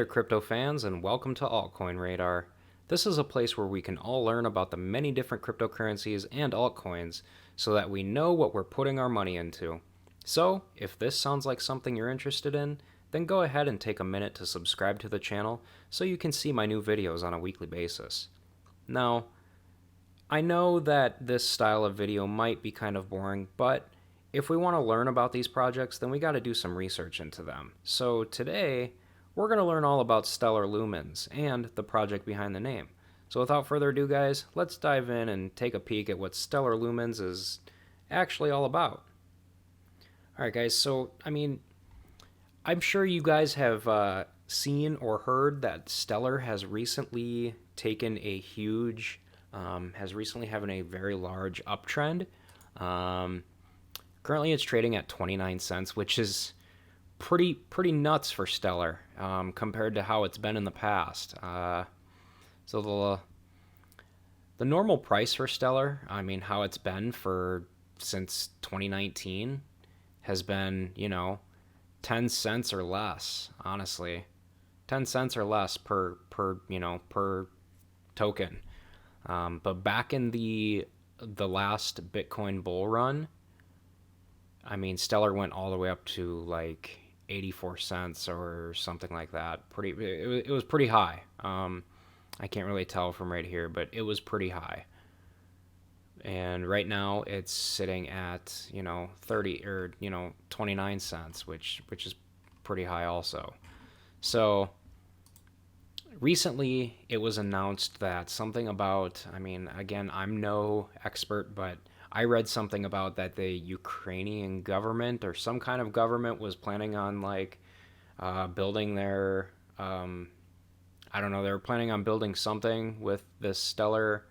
there, crypto fans, and welcome to Altcoin Radar. This is a place where we can all learn about the many different cryptocurrencies and altcoins so that we know what we're putting our money into. So, if this sounds like something you're interested in, then go ahead and take a minute to subscribe to the channel so you can see my new videos on a weekly basis. Now, I know that this style of video might be kind of boring, but if we want to learn about these projects, then we got to do some research into them. So today, we're going to learn all about Stellar Lumens and the project behind the name. So without further ado, guys, let's dive in and take a peek at what Stellar Lumens is actually all about. Alright guys, so I'm sure you guys have seen or heard that Stellar has recently taken a huge, having a very large uptrend. Currently it's trading at 29 cents, which is pretty nuts for Stellar compared to how it's been in the past. So the normal price for Stellar, how it's been since 2019 has been, 10 cents or less, honestly. 10 cents or less per token. But back in the last Bitcoin bull run, Stellar went all the way up to like 84 cents or something like that. It was pretty high. I can't really tell from right here, but it was pretty high. And right now it's sitting at 30 or 29 cents, which is pretty high also. So recently it was announced that something about, again, I'm no expert, but I read something about that the Ukrainian government or some kind of government was planning on building their, they were planning on building something with this Stellar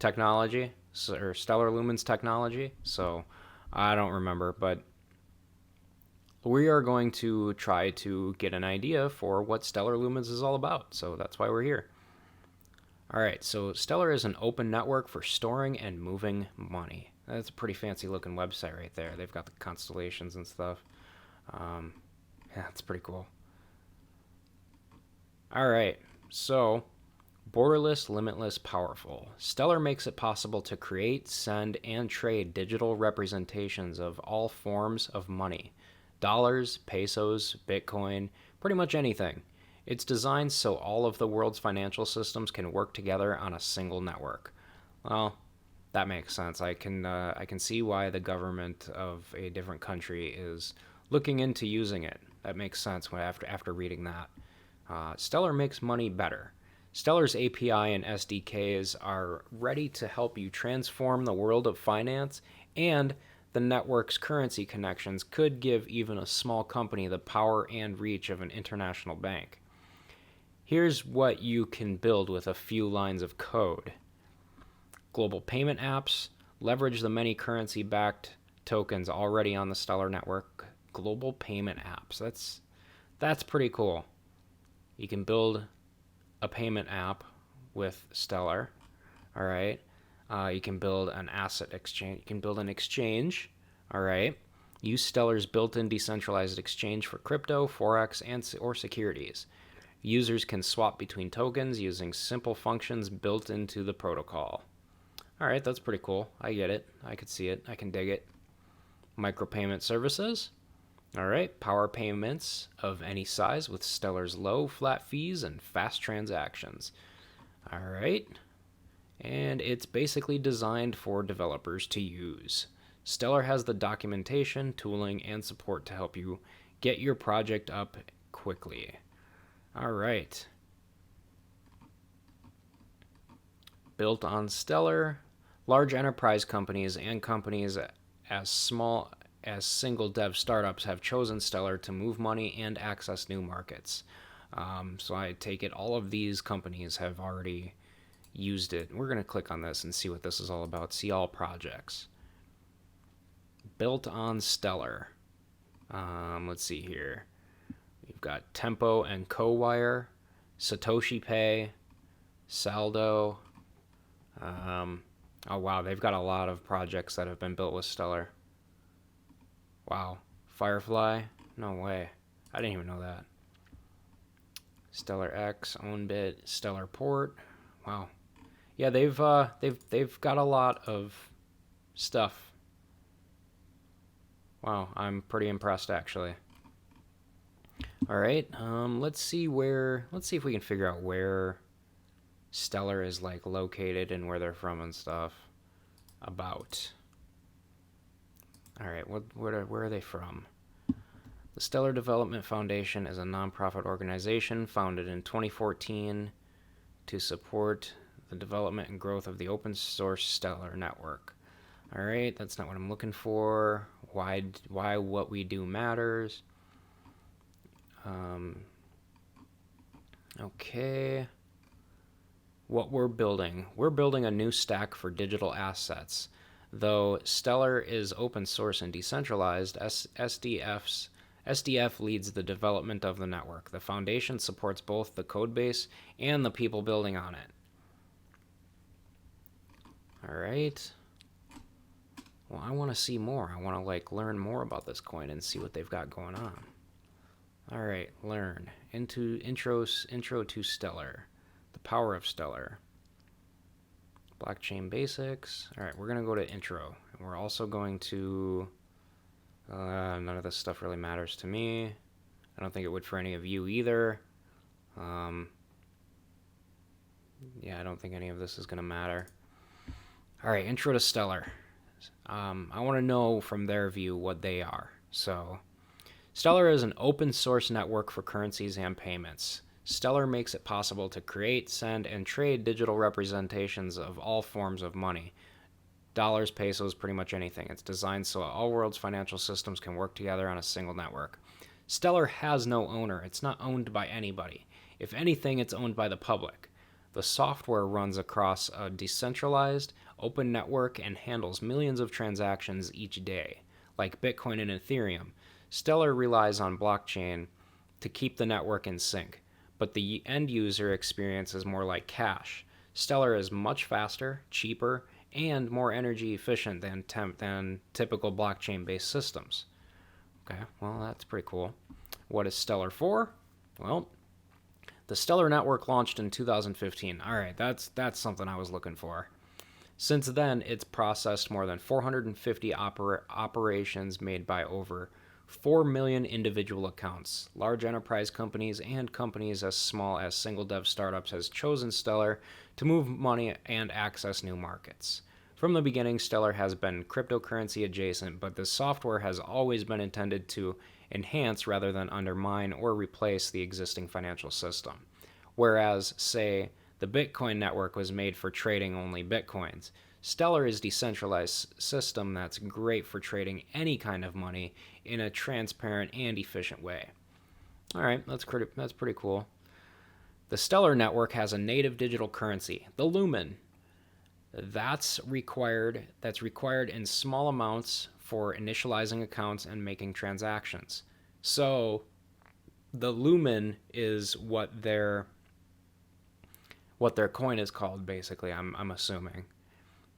technology or Stellar Lumens technology. So I don't remember, but we are going to try to get an idea for what Stellar Lumens is all about. So that's why we're here. All right, so Stellar is an open network for storing and moving money. That's a pretty fancy looking website right there. They've got the constellations and stuff. Yeah, it's pretty cool. All right, so borderless, limitless, powerful. Stellar makes it possible to create, send, and trade digital representations of all forms of money. Dollars, pesos, Bitcoin, pretty much anything. It's designed so all of the world's financial systems can work together on a single network. Well, that makes sense. I can see why the government of a different country is looking into using it. That makes sense after reading that. Stellar makes money better. Stellar's API and SDKs are ready to help you transform the world of finance, and the network's currency connections could give even a small company the power and reach of an international bank. Here's what you can build with a few lines of code. Global payment apps leverage the many currency-backed tokens already on the Stellar network. Global payment apps. That's pretty cool. You can build a payment app with Stellar. All right. You can build an asset exchange. You can build an exchange. All right. Use Stellar's built-in decentralized exchange for crypto, forex, or securities. Users can swap between tokens using simple functions built into the protocol. All right, that's pretty cool. I get it. I could see it. I can dig it. Micropayment services. All right, power payments of any size with Stellar's low flat fees and fast transactions. All right, and it's basically designed for developers to use. Stellar has the documentation, tooling, and support to help you get your project up quickly. All right. Built on Stellar, large enterprise companies and companies as small as single dev startups have chosen Stellar to move money and access new markets. So I take it all of these companies have already used it. We're going to click on this and see what this is all about. See all projects. Built on Stellar. Let's see here. We've got Tempo and CoWire, Satoshi Pay, Saldo. Oh wow, they've got a lot of projects that have been built with Stellar. Wow. Firefly? No way. I didn't even know that. Stellar X, Ownbit, Stellar Port. Wow. Yeah, they've got a lot of stuff. Wow, I'm pretty impressed actually. All right, let's see if we can figure out where Stellar is like located and where they're from and stuff. About. All right, where are they from? The Stellar Development Foundation is a nonprofit organization founded in 2014 to support the development and growth of the open source Stellar network. All right, that's not what I'm looking for. Why what we do matters. Okay. What we're building a new stack for digital assets. Though Stellar is open source and decentralized, SDF leads the development of the network. The foundation supports both the codebase and the people building on it. All right. Well, I want to see more. I want to like learn more about this coin and see what they've got going on. All right, learn. Intro to Stellar. The power of Stellar. Blockchain basics. All right, we're going to go to intro. And we're also going to... none of this stuff really matters to me. I don't think it would for any of you either. Yeah, I don't think any of this is going to matter. All right, intro to Stellar. I want to know from their view what they are. So, Stellar is an open source network for currencies and payments. Stellar makes it possible to create, send, and trade digital representations of all forms of money. Dollars, pesos, pretty much anything. It's designed so all world's financial systems can work together on a single network. Stellar has no owner. It's not owned by anybody. If anything, it's owned by the public. The software runs across a decentralized, open network and handles millions of transactions each day. Like Bitcoin and Ethereum, Stellar relies on blockchain to keep the network in sync, but the end user experience is more like cash. Stellar is much faster, cheaper, and more energy efficient than typical blockchain-based systems. Okay, well, that's pretty cool. What is Stellar for? Well, the Stellar network launched in 2015. All right, that's something I was looking for. Since then, it's processed more than 450 operations made by over 4 million individual accounts. Large enterprise companies and companies as small as single dev startups has chosen Stellar to move money and access new markets. From the beginning, Stellar has been cryptocurrency adjacent, but the software has always been intended to enhance rather than undermine or replace the existing financial system. Whereas, say, the Bitcoin network was made for trading only Bitcoins, Stellar is a decentralized system that's great for trading any kind of money in a transparent and efficient way. All right, that's pretty cool. The Stellar network has a native digital currency, the Lumen. That's required in small amounts for initializing accounts and making transactions. So the Lumen is what their coin is called, basically, I'm assuming.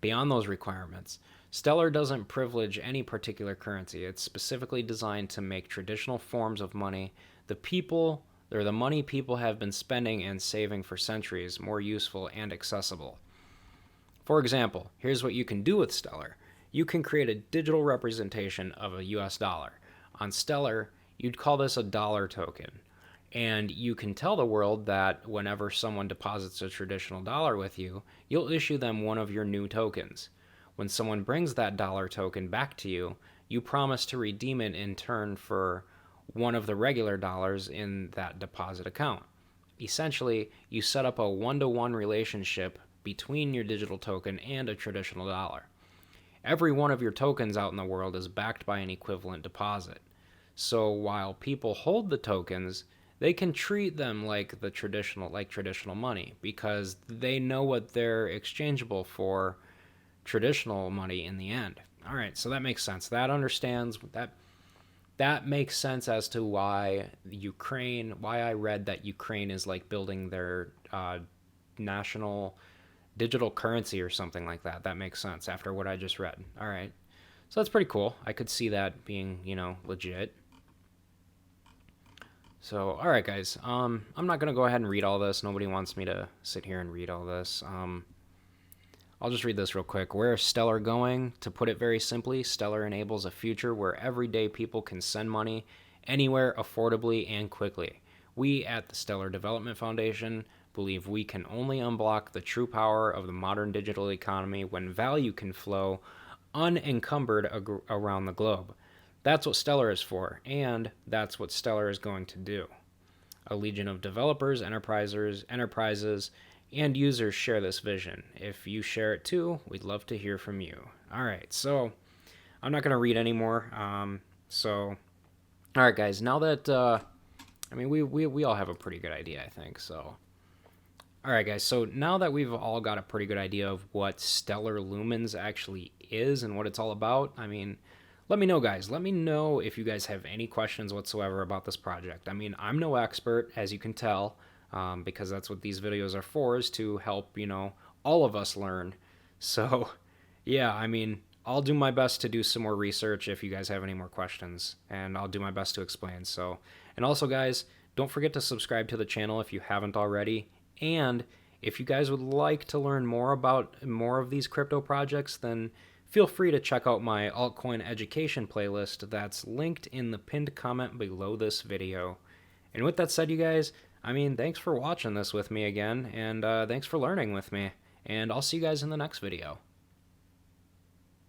Beyond those requirements, Stellar doesn't privilege any particular currency. It's specifically designed to make traditional forms of money, the money people have been spending and saving for centuries, more useful and accessible. For example, here's what you can do with Stellar. You can create a digital representation of a US dollar. On Stellar, you'd call this a dollar token. And you can tell the world that whenever someone deposits a traditional dollar with you, you'll issue them one of your new tokens. When someone brings that dollar token back to you, you promise to redeem it in turn for one of the regular dollars in that deposit account. Essentially, you set up a one-to-one relationship between your digital token and a traditional dollar. Every one of your tokens out in the world is backed by an equivalent deposit. So while people hold the tokens, they can treat them like traditional money because they know what they're exchangeable for traditional money in the end. All right, so that makes sense. That makes sense as to why I read that Ukraine is like building their national digital currency or something like that. That makes sense after what I just read. All right. So that's pretty cool. I could see that being, legit. So, all right, guys. I'm not gonna go ahead and read all this. Nobody wants me to sit here and read all this. I'll just read this real quick. Where is Stellar going? To put it very simply, Stellar enables a future where everyday people can send money anywhere affordably and quickly. We at the Stellar Development Foundation believe we can only unblock the true power of the modern digital economy when value can flow unencumbered around the globe. That's what Stellar is for, and that's what Stellar is going to do. A legion of developers, enterprises, and users share this vision. If you share it too, we'd love to hear from you. All right, so I'm not going to read anymore. All right, guys, now that, we all have a pretty good idea, I think, so. All right, guys, so now that we've all got a pretty good idea of what Stellar Lumens actually is and what it's all about, let me know, guys. Let me know if you guys have any questions whatsoever about this project. I'm no expert, as you can tell, because that's what these videos are for, is to help, all of us learn. So, yeah, I'll do my best to do some more research if you guys have any more questions, and I'll do my best to explain. So, and also, guys, don't forget to subscribe to the channel if you haven't already. And if you guys would like to learn more about more of these crypto projects, then feel free to check out my altcoin education playlist that's linked in the pinned comment below this video. And with that said, you guys, thanks for watching this with me again, and thanks for learning with me. And I'll see you guys in the next video.